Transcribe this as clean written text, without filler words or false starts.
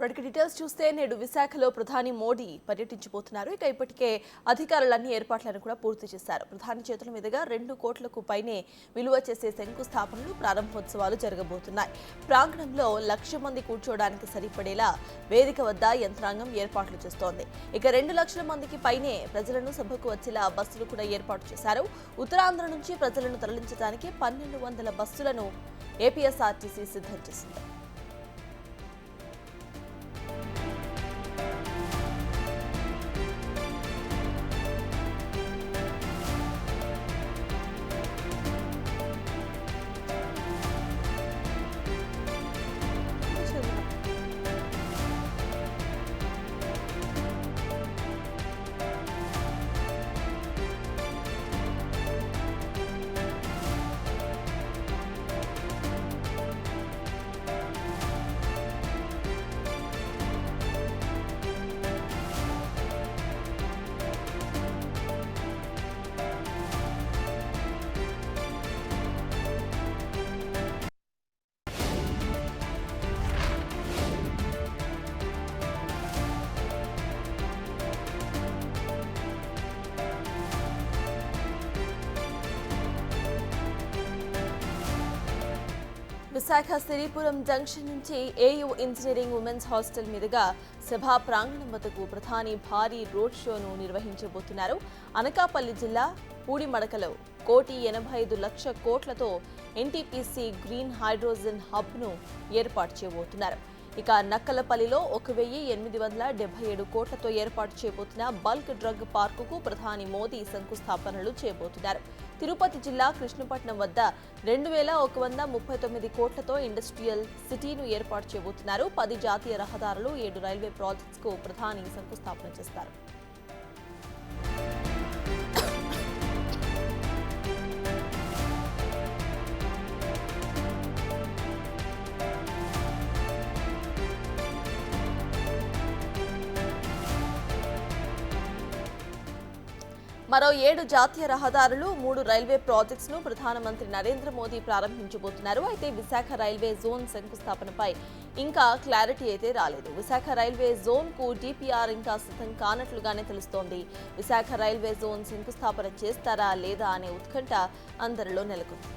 ఇప్పటికి డీటెయిల్స్ చూస్తే నేడు విశాఖలో ప్రధాని మోడీ పర్యటించబోతున్నారు. ఇప్పటికే అధికారులన్నీ ఏర్పాట్లను కూడా పూర్తి చేశారు. ప్రధాని చేతుల మీదుగా 2 కోట్లకు పైనే విలువ చేసే శంకుస్థాపనలు, ప్రారంభోత్సవాలు జరగబోతున్నాయి. ప్రాంగణంలో 1,00,000 మంది కూర్చోవడానికి సరిపడేలా వేదిక వద్ద యంత్రాంగం ఏర్పాట్లు చేస్తోంది. ఇక 2 లక్షల మందికి పైనే ప్రజలను సభకు వచ్చేలా బస్సులు కూడా ఏర్పాటు చేశారు. ఉత్తరాంధ్ర నుంచి ప్రజలను తరలించడానికి 1,200 బస్సులను ఏపీఎస్ఆర్టీసీ సిద్ధం చేసింది. విశాఖ సిరిపురం జంక్షన్ నుంచి ఏయూ ఇంజనీరింగ్ ఉమెన్స్ హాస్టల్ మీదుగా సభా ప్రాంగణం వద్దకు ప్రధాని భారీ రోడ్ షోను నిర్వహించబోతున్నారు. అనకాపల్లి జిల్లా పూడిమడకలో 1,85,00,000 కోట్లతో ఎన్టీపీసీ గ్రీన్ హైడ్రోజన్ హబ్ను ఏర్పాటు చేయబోతున్నారు. ఇక నక్కలపల్లిలో 1,877 కోట్లతో ఏర్పాటు చేయబోతున్న బల్క్ డ్రగ్ పార్కుకు ప్రధాని మోదీ శంకుస్థాపనలు చేయబోతున్నారు. తిరుపతి జిల్లా కృష్ణపట్నం వద్ద 2,139 కోట్లతో ఇండస్ట్రియల్ సిటీను ఏర్పాటు చేయబోతున్నారు. 10 జాతీయ రహదారులు, 7 రైల్వే ప్రాజెక్ట్స్కు ప్రధాని శంకుస్థాపన చేస్తారు. మరో 7 జాతీయ రహదారులు, 3 రైల్వే ప్రాజెక్ట్స్ ను ప్రధానమంత్రి నరేంద్ర మోదీ ప్రారంభించబోతున్నారు. అయితే విశాఖ రైల్వే జోన్ శంకుస్థాపనపై ఇంకా క్లారిటీ అయితే రాలేదు. విశాఖ రైల్వే జోన్ కు డిపిఆర్ ఇంకా సిద్ధం కానట్లుగానే తెలుస్తోంది. విశాఖ రైల్వే జోన్ శంకుస్థాపన చేస్తారా లేదా అనే ఉత్కంఠ అందరిలో నెలకొంది.